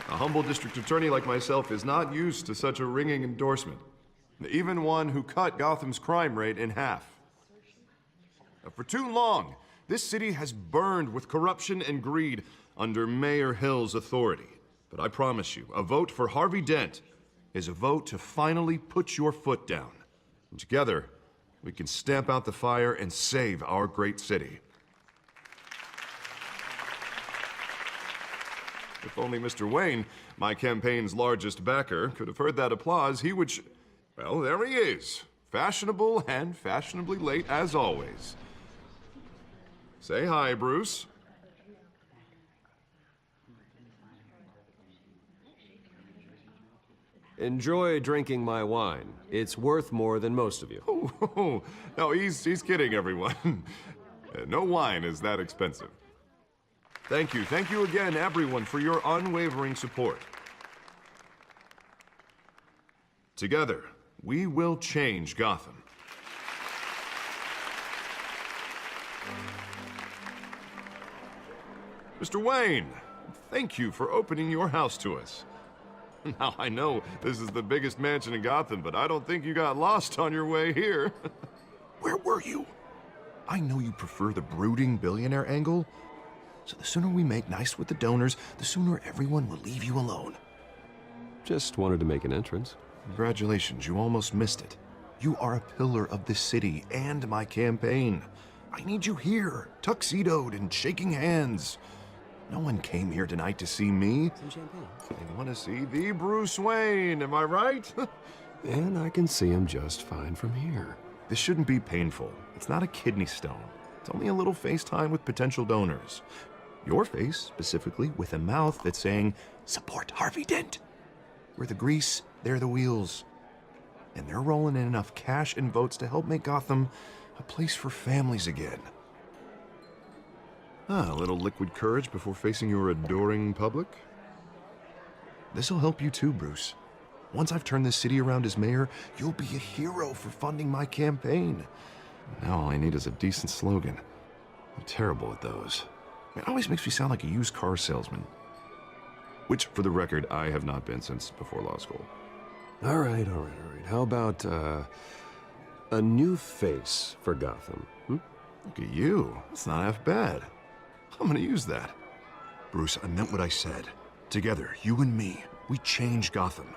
A humble district attorney like myself is not used to such a ringing endorsement. Even one who cut Gotham's crime rate in half. For too long, this city has burned with corruption and greed under Mayor Hill's authority. But I promise you, a vote for Harvey Dent is a vote to finally put your foot down. And together, we can stamp out the fire and save our great city. If only Mr. Wayne, my campaign's largest backer, could have heard that applause, he would well, there he is. Fashionable and fashionably late as always. Say hi, Bruce. Enjoy drinking my wine. It's worth more than most of you. Oh, no, he's kidding, everyone. No wine is that expensive. Thank you again, everyone, for your unwavering support. Together, we will change Gotham. Mr. Wayne, thank you for opening your house to us. Now, I know this is the biggest mansion in Gotham, but I don't think you got lost on your way here. Where were you? I know you prefer the brooding billionaire angle, so the sooner we make nice with the donors, the sooner everyone will leave you alone. Just wanted to make an entrance. Congratulations, you almost missed it. You are a pillar of this city and my campaign. I need you here, tuxedoed and shaking hands. No one came here tonight to see me. Some champagne. They want to see the Bruce Wayne, am I right? And I can see him just fine from here. This shouldn't be painful. It's not a kidney stone. It's only a little FaceTime with potential donors. Your face, specifically, with a mouth that's saying, support Harvey Dent. We're the grease, they're the wheels. And they're rolling in enough cash and votes to help make Gotham a place for families again. A little liquid courage before facing your adoring public. This'll help you too, Bruce. Once I've turned this city around as mayor, you'll be a hero for funding my campaign. Now all I need is a decent slogan. I'm terrible at those. It always makes me sound like a used car salesman. Which, for the record, I have not been since before law school. All right. How about, a new face for Gotham? Look at you. That's not half bad. I'm gonna use that. Bruce, I meant what I said. Together, you and me, we change Gotham.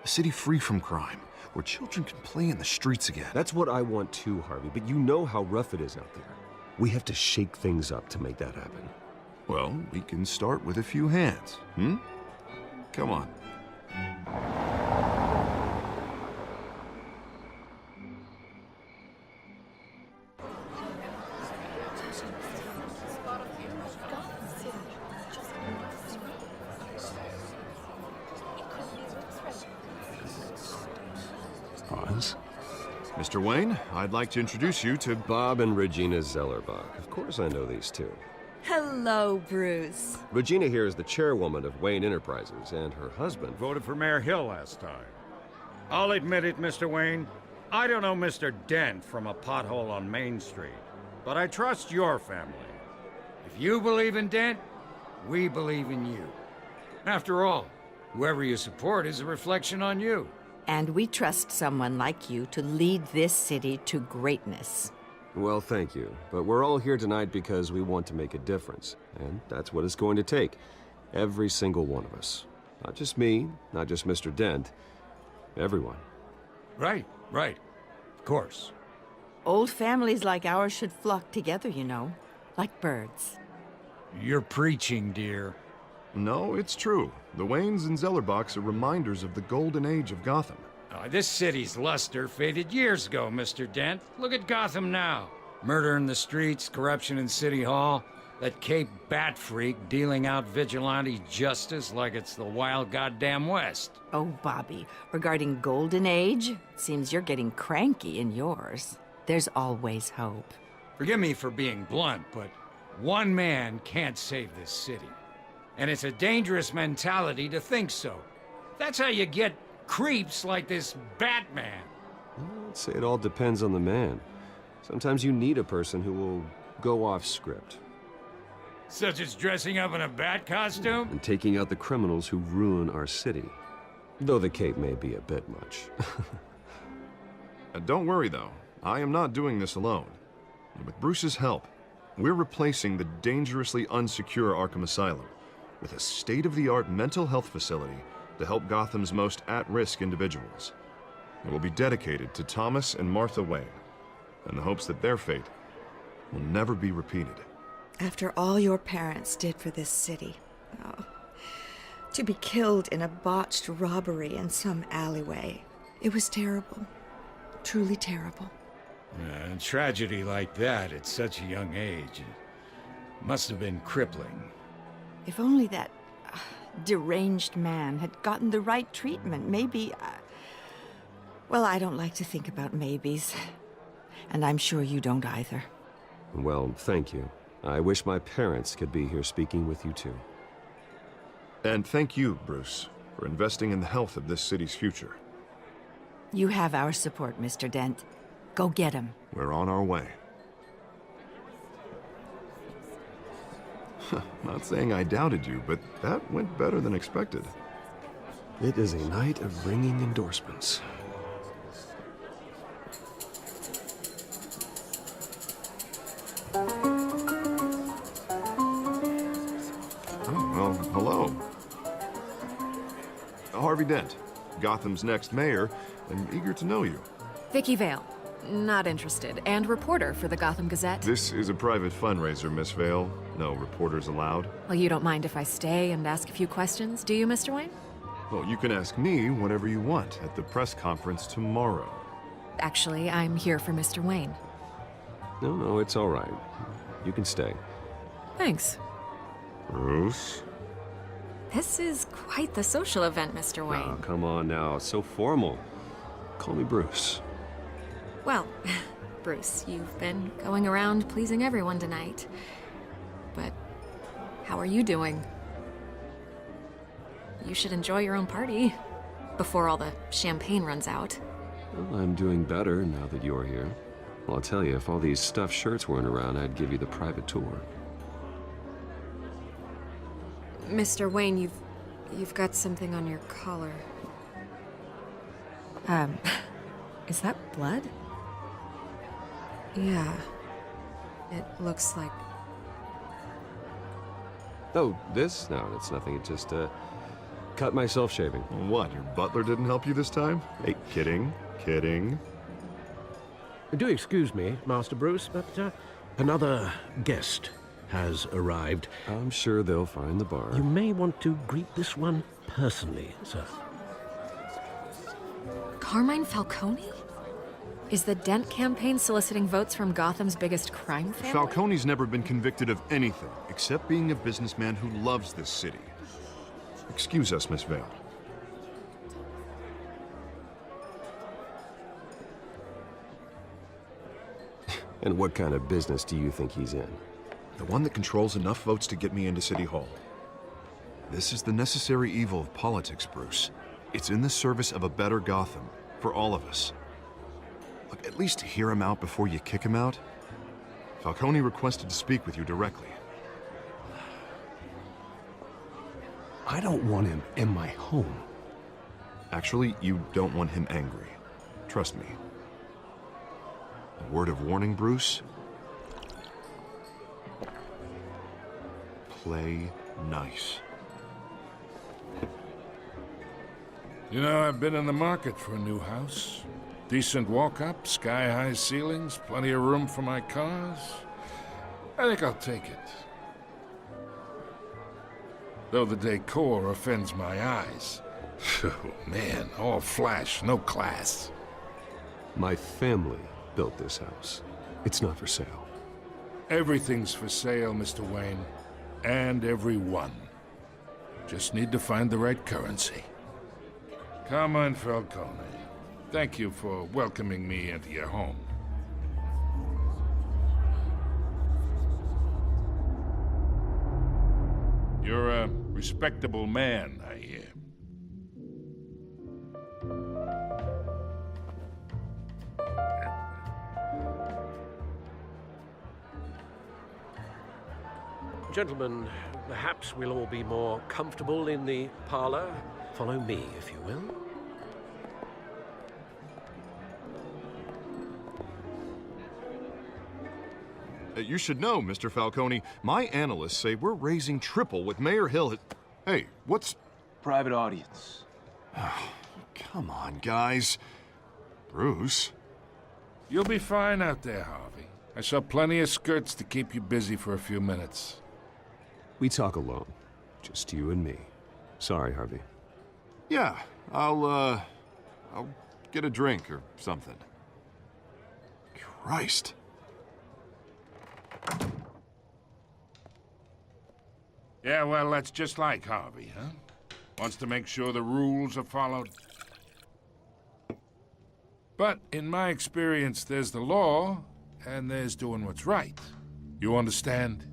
A city free from crime, where children can play in the streets again. That's what I want too, Harvey, but you know how rough it is out there. We have to shake things up to make that happen. Well, we can start with a few hands, Come on. Pause. Mr. Wayne, I'd like to introduce you to Bob and Regina Zellerbach. Of course I know these two. Hello, Bruce. Regina here is the chairwoman of Wayne Enterprises, and her husband Voted for Mayor Hill last time. I'll admit it, Mr. Wayne. I don't know Mr. Dent from a pothole on Main Street, but I trust your family. If you believe in Dent, we believe in you. After all, whoever you support is a reflection on you. And we trust someone like you to lead this city to greatness. Well, thank you. But we're all here tonight because we want to make a difference. And that's what it's going to take. Every single one of us. Not just me, not just Mr. Dent. Everyone. Right. Of course. Old families like ours should flock together, you know, like birds. You're preaching, dear. No, it's true. The Waynes and Zellerbachs are reminders of the golden age of Gotham. This city's luster faded years ago, Mr. Dent. Look at Gotham now. Murder in the streets, corruption in City Hall, that Cape Bat freak dealing out vigilante justice like it's the wild goddamn West. Oh, Bobby, regarding Golden Age, seems you're getting cranky in yours. There's always hope. Forgive me for being blunt, but one man can't save this city. And it's a dangerous mentality to think so. That's how you get creeps like this Batman. I'd say it all depends on the man. Sometimes you need a person who will go off script. Such as dressing up in a bat costume? And taking out the criminals who ruin our city. Though the cape may be a bit much. Don't worry, though. I am not doing this alone. With Bruce's help, we're replacing the dangerously unsecure Arkham Asylum with a state-of-the-art mental health facility to help Gotham's most at-risk individuals. It will be dedicated to Thomas and Martha Wayne, in the hopes that their fate will never be repeated. After all your parents did for this city, oh, to be killed in a botched robbery in some alleyway, it was terrible. Truly terrible. A tragedy like that at such a young age must have been crippling. If only that deranged man had gotten the right treatment, maybe... Well, I don't like to think about maybes. And I'm sure you don't either. Well, thank you. I wish my parents could be here speaking with you too. And thank you, Bruce, for investing in the health of this city's future. You have our support, Mr. Dent. Go get him. We're on our way. Not saying I doubted you, but that went better than expected. It is a night of ringing endorsements. Oh, well, hello. Harvey Dent, Gotham's next mayor, and eager to know you. Vicky Vale. Not interested. And reporter for the Gotham Gazette. This is a private fundraiser, Miss Vale. No reporters allowed. Well, you don't mind if I stay and ask a few questions, do you, Mr. Wayne? Well, you can ask me whatever you want at the press conference tomorrow. Actually, I'm here for Mr. Wayne. No, it's all right. You can stay. Thanks. Bruce? This is quite the social event, Mr. Wayne. Oh, come on now. It's so formal. Call me Bruce. Well, Bruce, you've been going around pleasing everyone tonight. But how are you doing? You should enjoy your own party before all the champagne runs out. Well, I'm doing better now that you're here. Well, I'll tell you, if all these stuffed shirts weren't around, I'd give you the private tour. Mr. Wayne, you've got something on your collar. Is that blood? Yeah. It looks like... Oh, this? No, it's nothing. It just, cut myself shaving. What, your butler didn't help you this time? Hey, kidding. Do excuse me, Master Bruce, but another guest has arrived. I'm sure they'll find the bar. You may want to greet this one personally, sir. Carmine Falcone? Is the Dent campaign soliciting votes from Gotham's biggest crime family? Falcone's never been convicted of anything except being a businessman who loves this city. Excuse us, Miss Vale. And what kind of business do you think he's in? The one that controls enough votes to get me into City Hall. This is the necessary evil of politics, Bruce. It's in the service of a better Gotham, for all of us. Look, at least hear him out before you kick him out. Falcone requested to speak with you directly. I don't want him in my home. Actually, you don't want him angry. Trust me. A word of warning, Bruce. Play nice. You know, I've been in the market for a new house. Decent walk-up, sky-high ceilings, plenty of room for my cars. I think I'll take it. Though the decor offends my eyes. Oh, man, all flash, no class. My family built this house. It's not for sale. Everything's for sale, Mr. Wayne. And everyone. Just need to find the right currency. Carmine Falcone, thank you for welcoming me into your home. You're a respectable man, I hear. Gentlemen, perhaps we'll all be more comfortable in the parlor. Follow me, if you will. You should know, Mr. Falcone, my analysts say we're raising triple what Mayor Hill had... Hey, what's... Private audience. Come on, guys. Bruce? You'll be fine out there, Harvey. I saw plenty of skirts to keep you busy for a few minutes. We talk alone. Just you and me. Sorry, Harvey. Yeah, I'll get a drink or something. Christ. Yeah, well, that's just like Harvey, huh? Wants to make sure the rules are followed. But in my experience, there's the law, and there's doing what's right. You understand?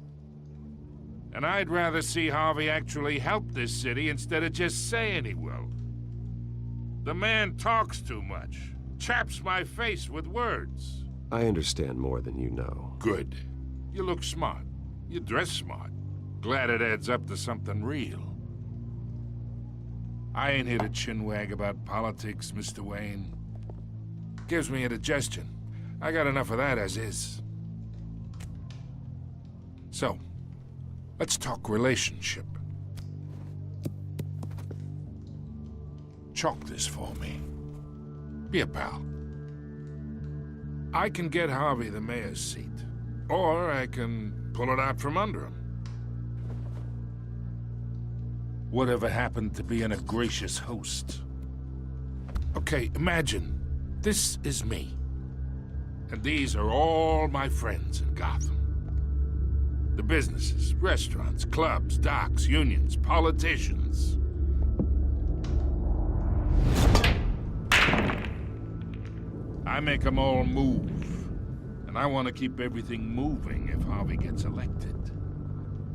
And I'd rather see Harvey actually help this city instead of just saying he will. The man talks too much. Chaps my face with words. I understand more than you know. Good. You look smart. You dress smart. Glad it adds up to something real. I ain't here to chinwag about politics, Mr. Wayne. Gives me indigestion. I got enough of that as is. So, let's talk relationship. Chalk this for me. Be a pal. I can get Harvey the mayor's seat, or I can pull it out from under him. Whatever happened to being a gracious host? Okay, imagine, this is me. And these are all my friends in Gotham. The businesses, restaurants, clubs, docks, unions, politicians. I make them all move. And I want to keep everything moving if Harvey gets elected.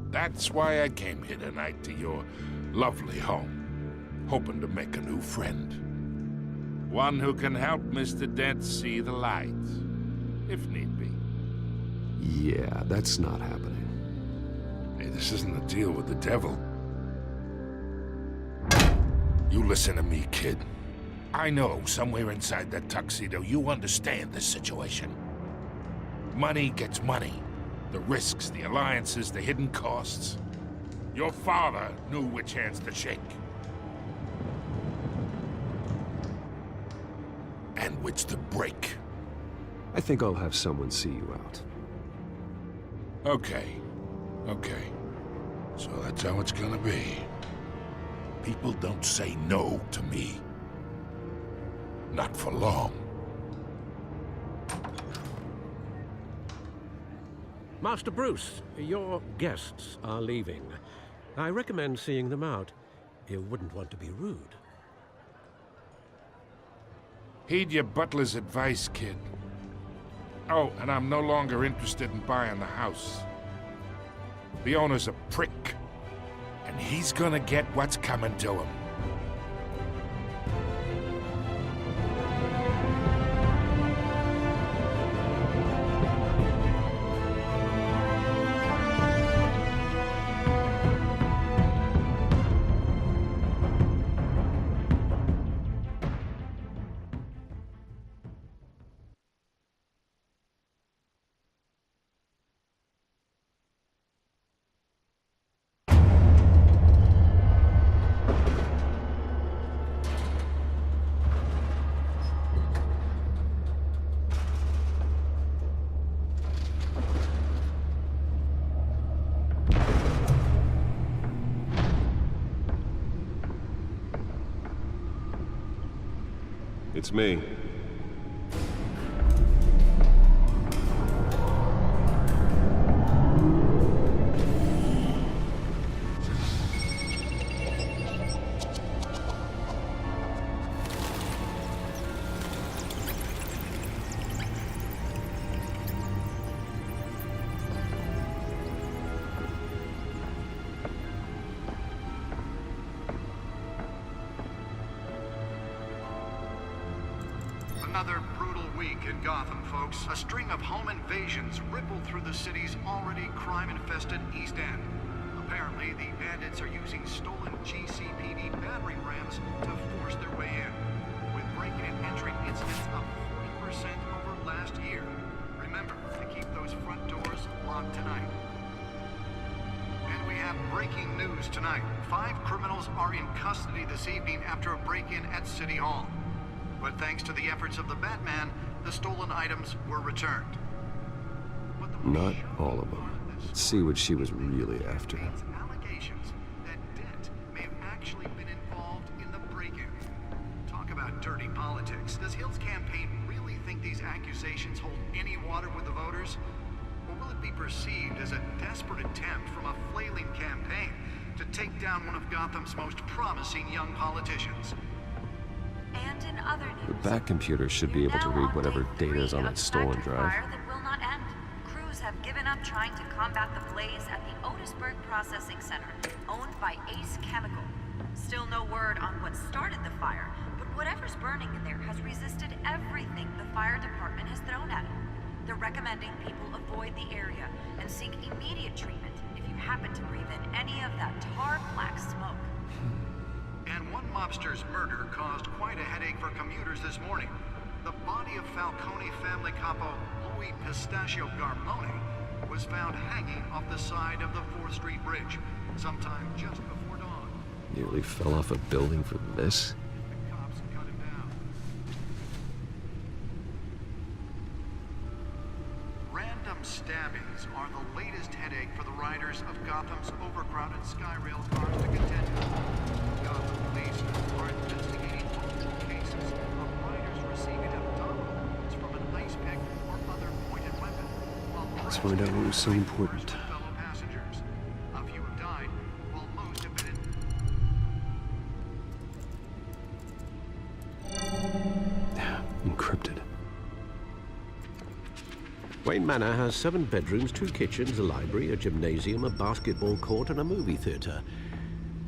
That's why I came here tonight to your lovely home, hoping to make a new friend. One who can help Mr. Dent see the light, if need be. Yeah, that's not happening. Hey, this isn't a deal with the devil. You listen to me, kid. I know somewhere inside that tuxedo you understand this situation. Money gets money. The risks, the alliances, the hidden costs. Your father knew which hands to shake. And which to break. I think I'll have someone see you out. Okay. So that's how it's gonna be. People don't say no to me. Not for long. Master Bruce, your guests are leaving. I recommend seeing them out. You wouldn't want to be rude. Heed your butler's advice, kid. Oh, and I'm no longer interested in buying the house. The owner's a prick, and he's gonna get what's coming to him. It's me. Another brutal week in Gotham, folks. A string of home invasions rippled through the city's already crime-infested East End. Apparently, the bandits are using stolen GCPD battering rams to force their way in, with breaking and entering incidents up 40% over last year. Remember to keep those front doors locked tonight. And we have breaking news tonight. 5 criminals are in custody this evening after a break-in at City Hall. But thanks to the efforts of the Batman, the stolen items were returned. Not all of them. Let's see what she was really after. Allegations that Dent may have actually been involved in the break-in. Talk about dirty politics. Does Hill's campaign really think these accusations hold any water with the voters? Or will it be perceived as a desperate attempt from a flailing campaign to take down one of Gotham's most promising young politicians? And in other news, The back computer should be able to read whatever data is on that stolen drive. Fire that will not end. Crews have given up trying to combat the blaze at the Otisburg Processing Center, owned by Ace Chemical. Still no word on what started the fire, but whatever's burning in there has resisted everything the fire department has thrown at it. They're recommending people avoid the area and seek immediate treatment if you happen to breathe in any of that tar black smoke. And one mobster's murder caused quite a headache for commuters this morning. The body of Falcone family capo Louis Pistachio Garmone was found hanging off the side of the 4th Street Bridge sometime just before dawn. Nearly fell off a building for this? The cops cut him down. Random stabbings are the latest headache for the riders of Gotham's overcrowded Skyrail cars to contend with. Gotham police are investigating multiple cases of riders receiving abdominal wounds from an ice pick or other pointed weapon. Let's find out what was so important. Fellow passengers. A few have died, while most have been Encrypted. Wayne Manor has 7 bedrooms, 2 kitchens, a library, a gymnasium, a basketball court, and a movie theater.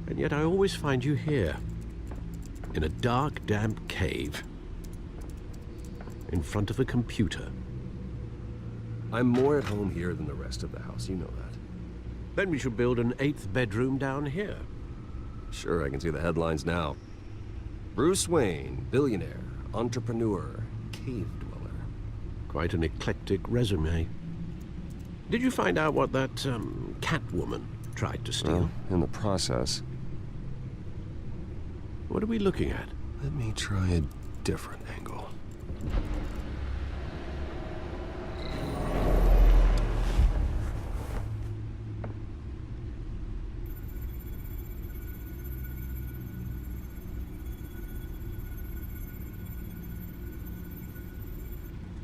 And yet I always find you here, in a dark, damp cave, in front of a computer. I'm more at home here than the rest of the house, you know that. Then we should build an 8th bedroom down here. Sure, I can see the headlines now. Bruce Wayne, billionaire, entrepreneur, cave dweller. Quite an eclectic resume. Did you find out what that, Catwoman tried to steal? Well, in the process. What are we looking at? Let me try a different angle.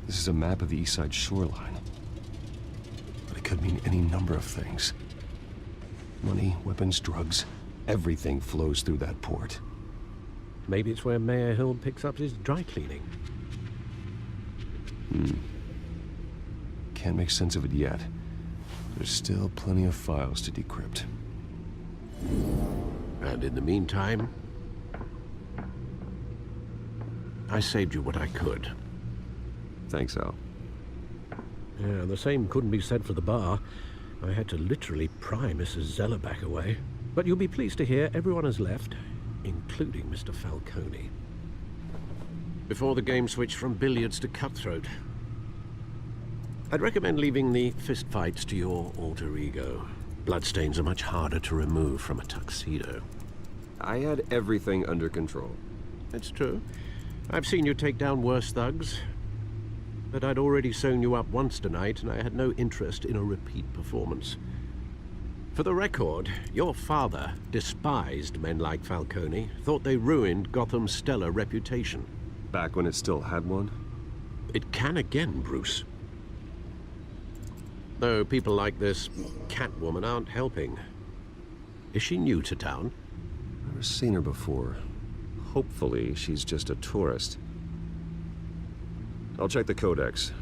This is a map of the East Side shoreline. But it could mean any number of things. Money, weapons, drugs, everything flows through that port. Maybe it's where Mayor Hill picks up his dry cleaning. Can't make sense of it yet. There's still plenty of files to decrypt. And in the meantime, I saved you what I could. Thanks, Al. Yeah, the same couldn't be said for the bar. I had to literally pry Mrs. Zeller back away. But you'll be pleased to hear everyone has left, including Mr. Falcone. Before the game switched from billiards to cutthroat. I'd recommend leaving the fistfights to your alter ego. Bloodstains are much harder to remove from a tuxedo. I had everything under control. It's true. I've seen you take down worse thugs. But I'd already sewn you up once tonight, and I had no interest in a repeat performance. For the record, your father despised men like Falcone, thought they ruined Gotham's stellar reputation. Back when it still had one? It can again, Bruce. Though people like this Catwoman aren't helping. Is she new to town? Never seen her before. Hopefully, she's just a tourist. I'll check the codex.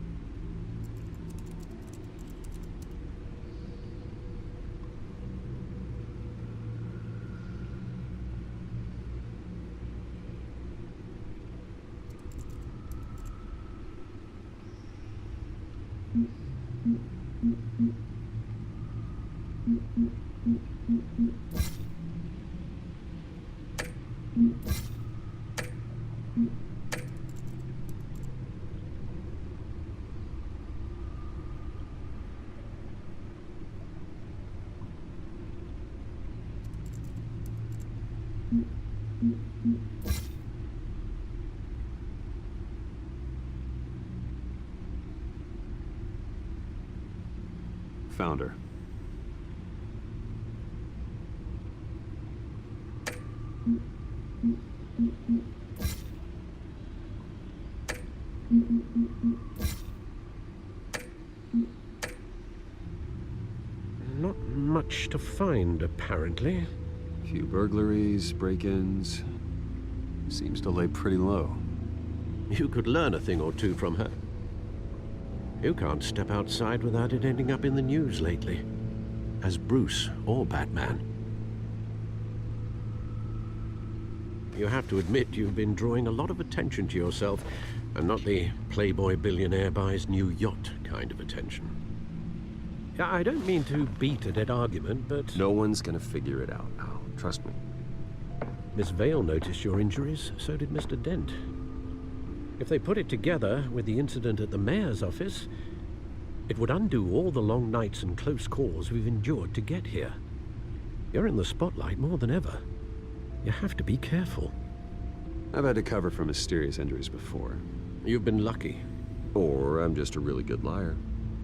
Found her. Not much to find, apparently. Few burglaries, break-ins. Seems to lay pretty low. You could learn a thing or two from her. You can't step outside without it ending up in the news lately. As Bruce or Batman. You have to admit you've been drawing a lot of attention to yourself, and not the playboy billionaire buys new yacht kind of attention. Yeah, I don't mean to beat a dead argument, but... No one's gonna figure it out, Al. Trust me. Miss Vale noticed your injuries, so did Mr. Dent. If they put it together with the incident at the mayor's office, it would undo all the long nights and close calls we've endured to get here. You're in the spotlight more than ever. You have to be careful. I've had to cover for mysterious injuries before. You've been lucky. Or I'm just a really good liar.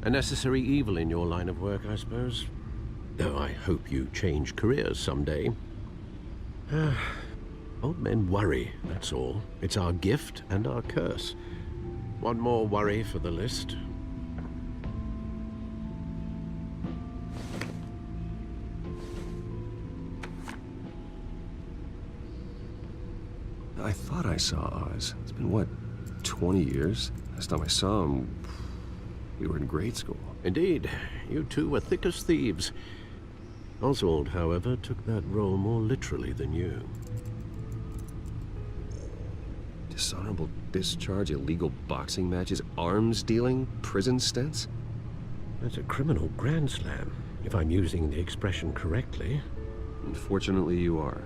A necessary evil in your line of work, I suppose. Though I hope you change careers someday. Old men worry, that's all. It's our gift and our curse. One more worry for the list. I thought I saw Oz. It's been, what, 20 years? Last time I saw him, we were in grade school. Indeed. You two were thick as thieves. Oswald, however, took that role more literally than you. Dishonorable discharge, illegal boxing matches, arms dealing, prison stints? That's a criminal grand slam, if I'm using the expression correctly. Unfortunately, you are.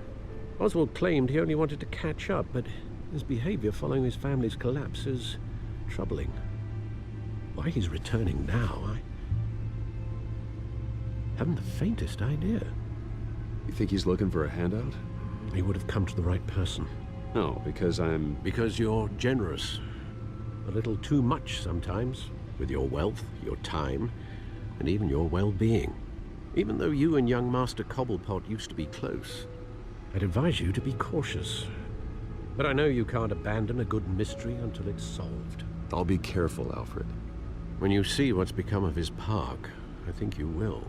Oswald claimed he only wanted to catch up, but his behavior following his family's collapse is troubling. Why he's returning now, I haven't the faintest idea. You think he's looking for a handout? He would have come to the right person. No, because I'm... Because you're generous. A little too much sometimes, with your wealth, your time, and even your well-being. Even though you and young Master Cobblepot used to be close, I'd advise you to be cautious. But I know you can't abandon a good mystery until it's solved. I'll be careful, Alfred. When you see what's become of his park, I think you will.